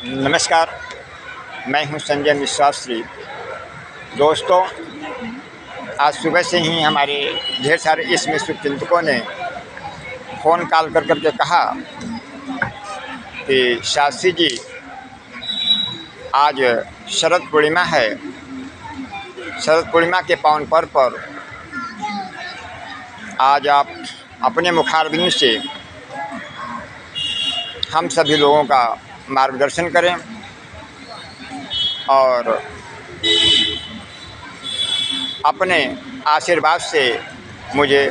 नमस्कार, मैं हूं संजय मिश्राश्री। दोस्तों, आज सुबह से ही हमारे ढेर सारे इसमें शुभचिंतकों ने फ़ोन कॉल कर के कहा कि शास्त्री जी, आज शरद पूर्णिमा है। शरद पूर्णिमा के पावन पर्व पर आज आप अपने मुखारबिंद से हम सभी लोगों का मार्गदर्शन करें और अपने आशीर्वाद से मुझे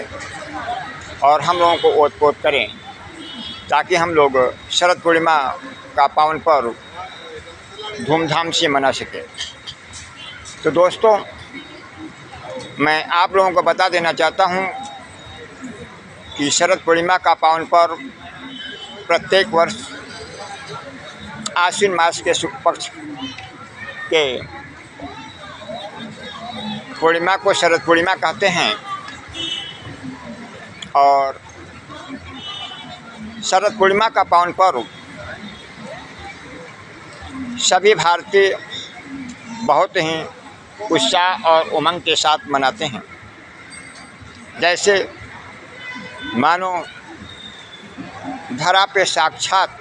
और हम लोगों को ओत-पोत करें, ताकि हम लोग शरद पूर्णिमा का पावन पर्व धूमधाम से मना सकें। तो दोस्तों, मैं आप लोगों को बता देना चाहता हूं कि शरद पूर्णिमा का पावन पर्व प्रत्येक वर्ष आश्विन मास के शुक्ल पक्ष के पूर्णिमा को शरद पूर्णिमा कहते हैं और शरद पूर्णिमा का पावन पर्व सभी भारतीय बहुत ही उत्साह और उमंग के साथ मनाते हैं। जैसे मानो धरा पे साक्षात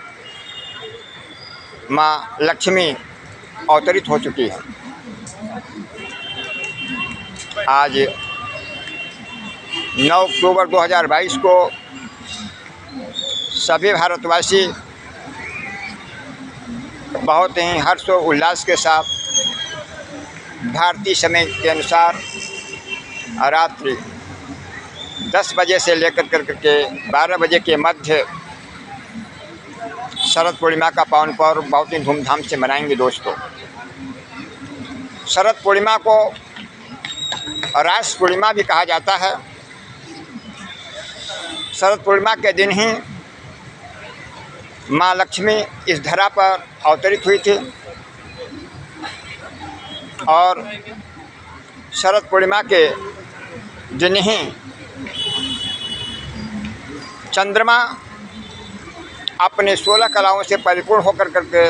माँ लक्ष्मी अवतरित हो चुकी है। आज 9 अक्टूबर 2022 को सभी भारतवासी बहुत ही हर्ष और उल्लास के साथ भारतीय समय के अनुसार रात्रि 10 बजे से लेकर के 12 बजे के मध्य शरद पूर्णिमा का पावन पर्व बहुत ही धूमधाम से मनाएंगे। दोस्तों, शरद पूर्णिमा को रास पूर्णिमा भी कहा जाता है। शरद पूर्णिमा के दिन ही माँ लक्ष्मी इस धरा पर अवतरित हुई थी और शरद पूर्णिमा के दिन ही चंद्रमा अपने 16 कलाओं से परिपूर्ण होकर के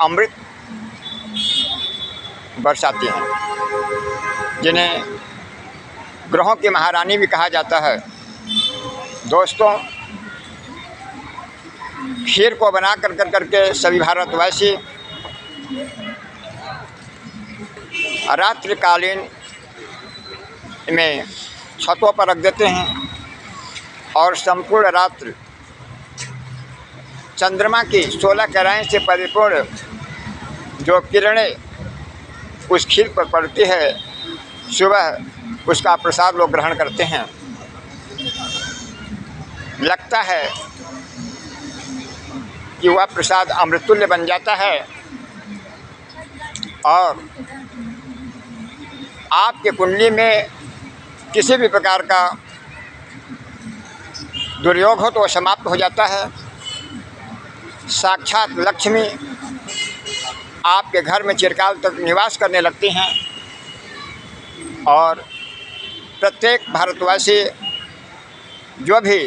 अमृत बरसाती हैं, जिन्हें ग्रहों की महारानी भी कहा जाता है। दोस्तों, खीर को बना करके सभी भारतवासी रात्रिकालीन में छतों पर रख देते हैं और संपूर्ण रात्रि चंद्रमा की 16 कलाएं से परिपूर्ण जो किरणें उस खीर पर पड़ती है, सुबह उसका प्रसाद लोग ग्रहण करते हैं। लगता है कि वह प्रसाद अमृतुल्य बन जाता है और आपके कुंडली में किसी भी प्रकार का दुर्योग हो तो वह समाप्त हो जाता है। साक्षात लक्ष्मी आपके घर में चिरकाल तक निवास करने लगती हैं और प्रत्येक भारतवासी जो भी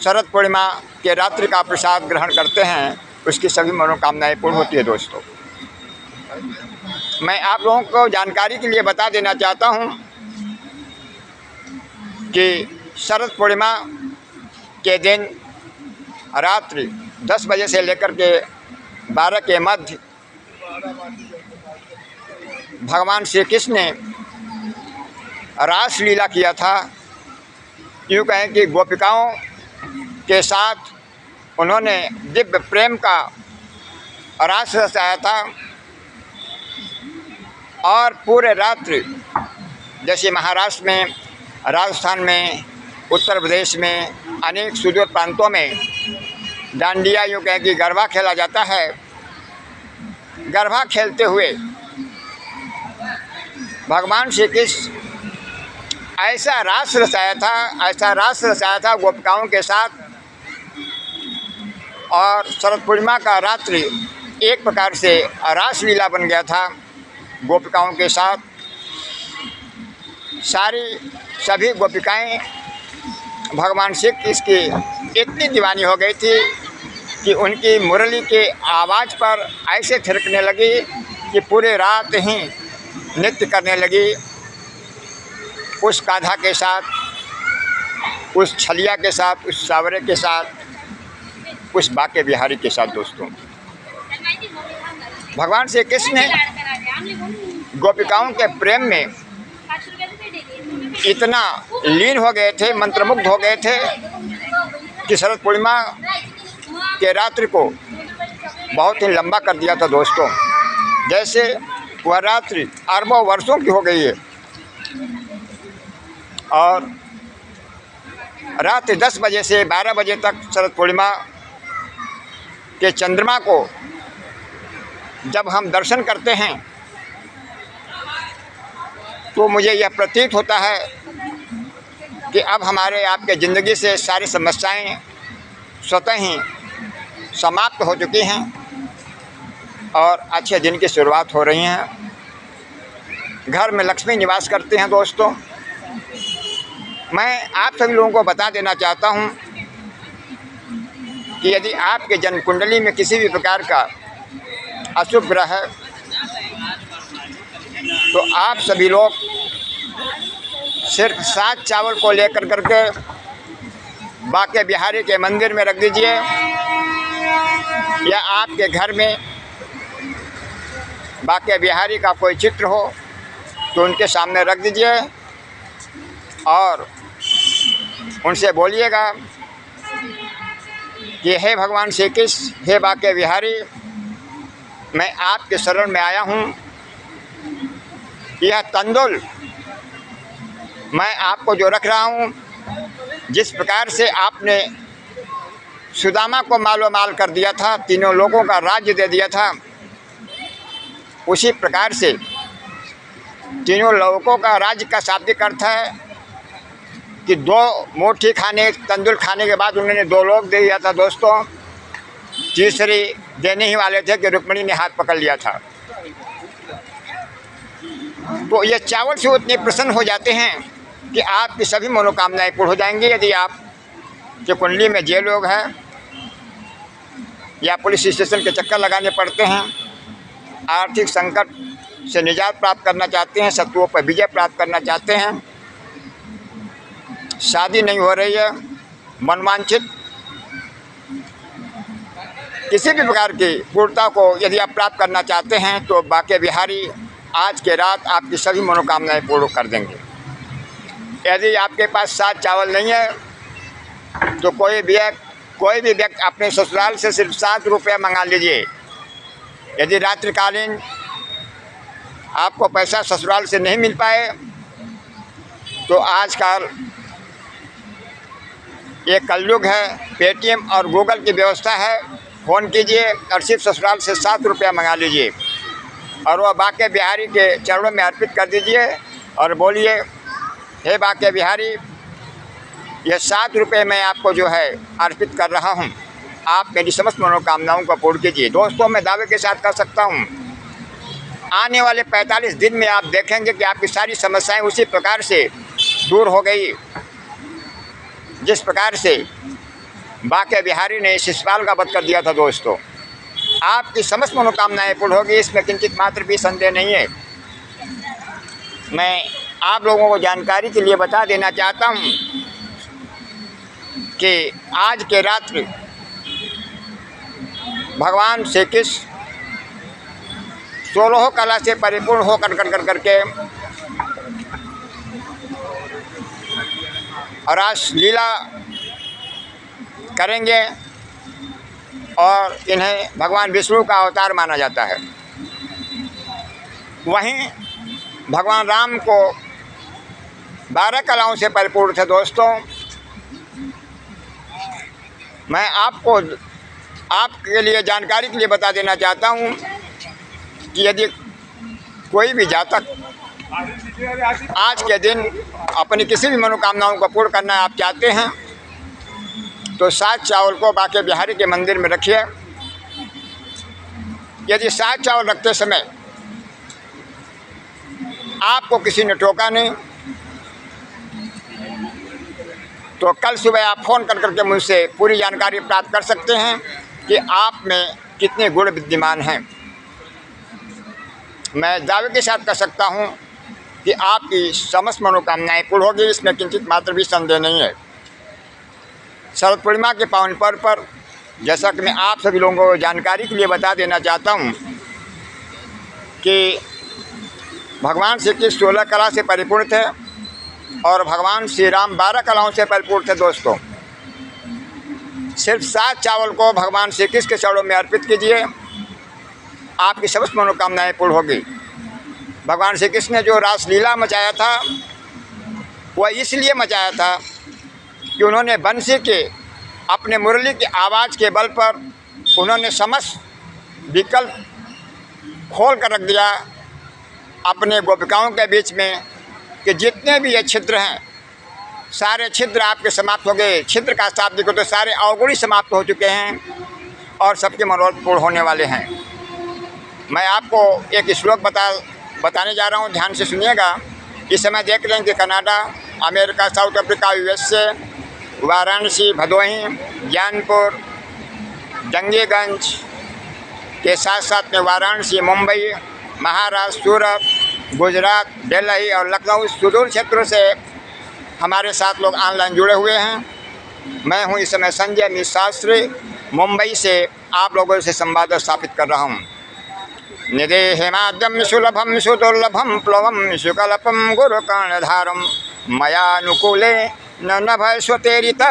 शरद पूर्णिमा के रात्रि का प्रसाद ग्रहण करते हैं, उसकी सभी मनोकामनाएं पूर्ण होती है। दोस्तों, मैं आप लोगों को जानकारी के लिए बता देना चाहता हूं कि शरद पूर्णिमा के दिन रात्रि 10 बजे से लेकर के 12 के मध्य भगवान श्री कृष्ण ने रास लीला किया था। यूँ कहें कि गोपिकाओं के साथ उन्होंने दिव्य प्रेम का रास रचाया था और पूरे रात्रि, जैसे महाराष्ट्र में, राजस्थान में, उत्तर प्रदेश में, अनेक सुदूर प्रांतों में डांडिया यूँ कहें कि गरबा खेला जाता है। गरबा खेलते हुए भगवान श्री कृष्ण ऐसा रास रचाया था गोपिकाओं के साथ, और शरद पूर्णिमा का रात्रि एक प्रकार से रास लीला बन गया था गोपिकाओं के साथ। सभी गोपिकाएं भगवान श्री कृष्ण की इतनी दीवानी हो गई थी कि उनकी मुरली के आवाज़ पर ऐसे थिरकने लगी कि पूरे रात ही नृत्य करने लगी उस कान्हा के साथ, उस छलिया के साथ, उस सावरे के साथ, उस बाके बिहारी के साथ। दोस्तों, भगवान श्री कृष्ण ने गोपिकाओं के प्रेम में इतना लीन हो गए थे, मंत्रमुग्ध हो गए थे कि शरद पूर्णिमा के रात्रि को बहुत ही लंबा कर दिया था। दोस्तों, जैसे वह रात्रि अरबों वर्षों की हो गई है और रात 10 बजे से 12 बजे तक शरद पूर्णिमा के चंद्रमा को जब हम दर्शन करते हैं तो मुझे यह प्रतीत होता है कि अब हमारे आपके ज़िंदगी से सारी समस्याएं स्वतः ही समाप्त हो चुकी हैं और अच्छे दिन की शुरुआत हो रही हैं। घर में लक्ष्मी निवास करते हैं। दोस्तों, मैं आप सभी लोगों को बता देना चाहता हूं कि यदि आपके जन्म कुंडली में किसी भी प्रकार का अशुभ ग्रह है तो आप सभी लोग सिर्फ 7 चावल को लेकर करके बाके बिहारी के मंदिर में रख दीजिए या आपके घर में बाके बिहारी का कोई चित्र हो तो उनके सामने रख दीजिए और उनसे बोलिएगा कि हे भगवान श्री कृष्ण, हे बाके बिहारी, मैं आपके शरण में आया हूँ। यह तंदुल मैं आपको जो रख रहा हूँ, जिस प्रकार से आपने सुदामा को मालो माल कर दिया था, तीनों लोगों का राज्य दे दिया था, उसी प्रकार से तीनों लोगों का राज्य का शाब्दिक अर्थ है कि 2 मुट्ठी खाने तंदुल खाने के बाद उन्होंने 2 लोग दे दिया था। दोस्तों, तीसरी देने ही वाले थे कि रुक्मिणी ने हाथ पकड़ लिया था। तो ये चावल से उतने प्रसन्न हो जाते हैं कि आपकी सभी मनोकामनाएं पूर्ण हो जाएंगी। यदि आप जो कुंडली में जे लोग हैं या पुलिस स्टेशन के चक्कर लगाने पड़ते हैं, आर्थिक संकट से निजात प्राप्त करना चाहते हैं, शत्रुओं पर विजय प्राप्त करना चाहते हैं, शादी नहीं हो रही है, मनवांछित किसी भी प्रकार की पूर्णता को यदि आप प्राप्त करना चाहते हैं तो बाके बिहारी आज के रात आपकी सभी मनोकामनाएं पूर्ण कर देंगे। यदि आपके पास 7 चावल नहीं है तो कोई भी व्यक्ति अपने ससुराल से सिर्फ 7 रुपये मंगा लीजिए। यदि रात्रिकालीन आपको पैसा ससुराल से नहीं मिल पाए तो आजकल ये कलयुग है, पेटीएम और गूगल की व्यवस्था है, फ़ोन कीजिए और सिर्फ ससुराल से 7 रुपया मंगा लीजिए और वह बाके बिहारी के चरणों में अर्पित कर दीजिए और बोलिए, हे बाके बिहारी, यह 7 रुपये मैं आपको जो है अर्पित कर रहा हूँ, आप मेरी समस्त मनोकामनाओं को पूर्ण कीजिए। दोस्तों, मैं दावे के साथ कह सकता हूँ आने वाले 45 दिन में आप देखेंगे कि आपकी सारी समस्याएं उसी प्रकार से दूर हो गई जिस प्रकार से बाके बिहारी ने शिशुपाल का वध कर दिया था। दोस्तों, आपकी समस्त मनोकामनाएं पूर्ण होगी, इसमें किंचित मात्र भी संदेह नहीं है। मैं आप लोगों को जानकारी के लिए बता देना चाहता हूं कि आज के रात्रि भगवान श्री कृष्ण 16 कला से परिपूर्ण होकर करके और रास लीला करेंगे और इन्हें भगवान विष्णु का अवतार माना जाता है। वहीं भगवान राम को 12 कलाओं से परिपूर्ण थे। दोस्तों, मैं आपके लिए जानकारी के लिए बता देना चाहता हूं कि यदि कोई भी जातक आज के दिन अपनी किसी भी मनोकामनाओं को पूर्ण करना आप चाहते हैं तो 7 चावल को बाके बिहारी के मंदिर में रखिए। यदि 7 चावल रखते समय आपको किसी ने टोका नहीं तो कल सुबह आप फ़ोन कर करके मुझसे पूरी जानकारी प्राप्त कर सकते हैं कि आप में कितने गुण विद्यमान हैं। मैं दावे के साथ कह सकता हूँ कि आपकी समस्त मनोकामनाएं पूर्ण होगी, इसमें किंचित मात्र भी संदेह नहीं है। शरद पूर्णिमा के पावन पर्व पर जैसा कि मैं आप सभी लोगों को जानकारी के लिए बता देना चाहता हूँ कि भगवान श्री कृष्ण 16 कला से परिपूर्ण थे और भगवान श्री राम 12 कलाओं से परिपूर्ण थे। दोस्तों, सिर्फ 7 चावल को भगवान श्री कृष्ण के चरणों में अर्पित कीजिए, आपकी समस्त मनोकामनाएं पूर्ण होगी। भगवान श्री कृष्ण ने जो रासलीला मचाया था वह इसलिए मचाया था कि उन्होंने बंसी के अपने मुरली की आवाज़ के बल पर उन्होंने समस्त विकल्प खोल कर रख दिया अपने गोपिकाओं के बीच में कि जितने भी ये छिद्र हैं सारे छिद्र आपके समाप्त हो गए। छिद्र का शाब्दिक हो तो सारे अवगुणी समाप्त हो चुके हैं और सबके मनोरथ पूर्ण होने वाले हैं। मैं आपको एक श्लोक बताने जा रहा हूँ, ध्यान से सुनिएगा। इस समय देख रहे हैं कि Canada, America, south Africa, USA, Varanasi, Bhadohi, Gyanpur, Jangiganj के साथ साथ में वाराणसी, मुंबई, महाराष्ट्र, सूरत, गुजरात, दिल्ली और लखनऊ सुदूर क्षेत्रों से हमारे साथ लोग ऑनलाइन जुड़े हुए हैं। मैं हूं इस समय संजय मिश्र शास्त्री, मुंबई से आप लोगों से संवाद स्थापित कर रहा हूं। निदेहमाद्यम सुलभम सुदुर्लभम प्लवम सुकल्पम गुरुकर्णधारम मयानुकूले न भय स्वतेरित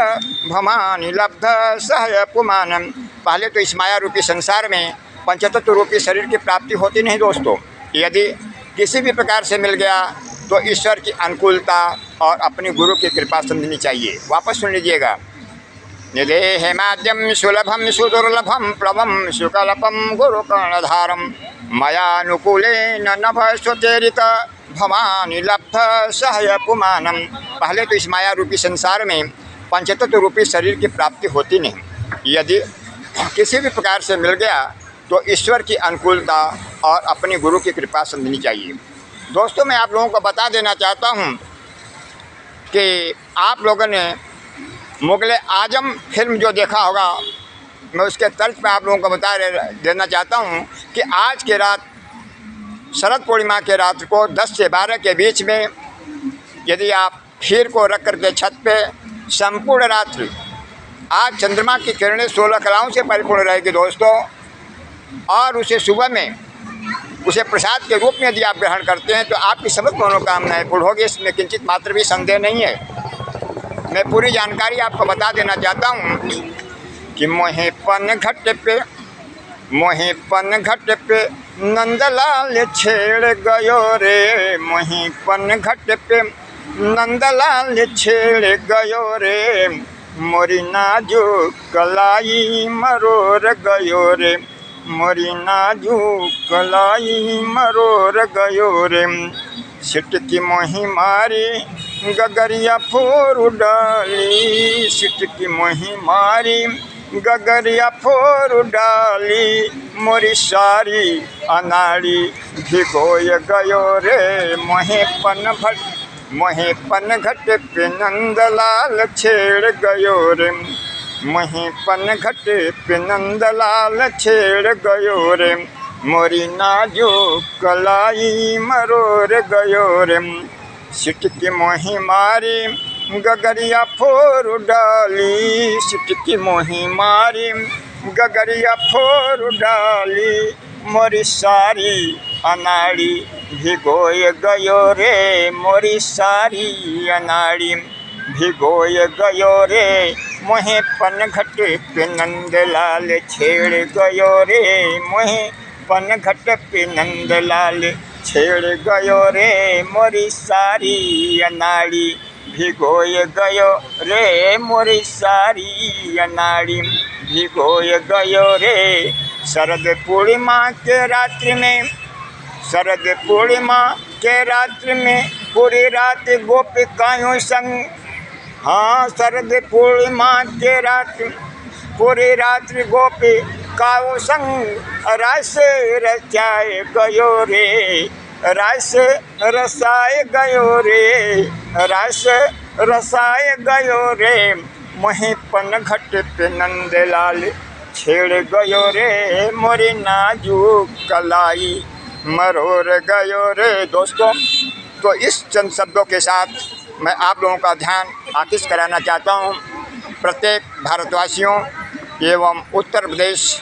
भमानि लब्ध सह पुमानम। पहले तो इस माया रूपी संसार में पंचतत्व रूपी शरीर की प्राप्ति होती नहीं दोस्तों। यदि किसी भी प्रकार से मिल गया तो ईश्वर की अनुकूलता और अपने गुरु की कृपा समझनी चाहिए। वापस सुन लीजिएगा। निदेहमाद्यम सुलभम सुदुर्लभम प्लवम सुकल्पम गुरुकर्णधारम मयानुकूले न भय स्वतेरित भवानी लब्ध सह पुमानम। पहले तो इस माया रूपी संसार में पंचतत्व रूपी शरीर की प्राप्ति होती नहीं। यदि किसी भी प्रकार से मिल गया तो ईश्वर की अनुकूलता और अपने गुरु की कृपा समझनी चाहिए। दोस्तों, मैं आप लोगों को बता देना चाहता हूं कि आप लोगों ने मुग़ल आजम फिल्म जो देखा होगा, मैं उसके तर्ज पर आप लोगों को बता देना चाहता हूं कि आज के रात शरद पूर्णिमा के रात को 10 से 12 के बीच में यदि आप खीर को रख करके छत पे संपूर्ण रात्रि, आज चंद्रमा की किरणें 16 कलाओं से परिपूर्ण रहेगी दोस्तों, और उसे सुबह में उसे प्रसाद के रूप में यदि आप ग्रहण करते हैं तो आपकी समस्त मनोकामनाएं पूर्ण होगी। इसमें किंचित मात्र भी संदेह नहीं है। मैं पूरी जानकारी आपको बता देना चाहता हूँ कि मोहे पन घट पे नंदलाल छेड़ गयो रे, मोहे पन घट पे नंदलाल छेड़ गयो रे, मोरी नाजुक कलाई मरोर गयो रे, मोरी नाजुक कलाई मरोर गयो रे, सिटकी मोही मारी गगरिया फोर डाली, सिटकी मोही मारी गगरिया फोर डाली, मोरी सारी अनाड़ी भिगोय गयो रे, मोहे पन घट पे नंदलाल छेड़ गयो रे, मोहे पन घट पे नंदलाल छेड़ गयो रे, मोरी नाजुक कलाई मरोर गयो रे, सिटकी मोही मारी गगरिया फोर डाली, सिटकी मोही मारी गगरिया फोर डाली, मोरी सारी अनाड़ी भिगोय गयो रे, मोरी सारी अनाड़ी भिगोय गयो रे, मोहे पन घट पे नंदलाल छेड़ गयो रे, मोहे पन घट पे नंदलाल छेड़ गयो रे, मोरी सारी अनाड़ी भिगोय गयो रे, मोरी सारी अनाड़ी भिगोय गयो रे। शरद पूर्णिमा के रात्रि में, शरद पूर्णिमा के रात्रि में पूरी रात गोपिकाओं संग, हाँ शरद पूर्णिमा के रात्रि पूरी रात्रि गोपिकाओं संग रस रचाए गयो रे, रस रसाए गयो रे, रस रसाए गयो रे, मोहे पन घट पे नंदलाल छेड़ गयो रे मोरी नाजुक कलाई, मरोड़ गयो रे। दोस्तों, तो इस चंद शब्दों के साथ मैं आप लोगों का ध्यान आकृष्ट कराना चाहता हूँ। प्रत्येक भारतवासियों एवं उत्तर प्रदेश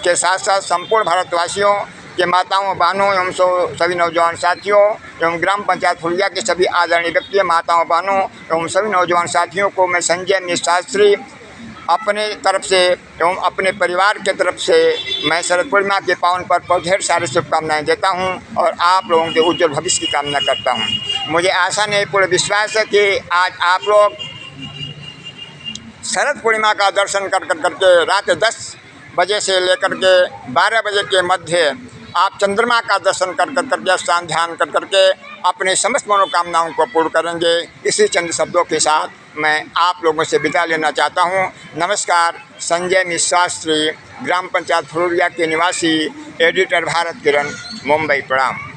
के साथ साथ संपूर्ण भारतवासियों के माताओं बहनों एवं सभी नौजवान साथियों एवं ग्राम पंचायत फुलिया के सभी आदरणीय व्यक्ति माताओं बहनों एवं सभी नौजवान साथियों को मैं संजय मिश्र शास्त्री अपने तरफ से एवं अपने परिवार के तरफ से मैं शरद पूर्णिमा के पावन पर्व पर ढेर सारी शुभकामनाएं देता हूं और आप लोगों के उज्जवल भविष्य की कामना करता हूं। मुझे आशा नहीं पूर्ण विश्वास है कि आज आप लोग शरद पूर्णिमा का दर्शन करके रात 10 बजे से लेकर के 12 बजे के मध्य आप चंद्रमा का दर्शन करके स्थान ध्यान करके अपने समस्त मनोकामनाओं को पूर्ण करेंगे। इसी चंद शब्दों के साथ मैं आप लोगों से विदा लेना चाहता हूं। नमस्कार। संजय मिश्र शास्त्री, ग्राम पंचायत फुलिया के निवासी, एडिटर भारत किरण, मुंबई। प्रणाम।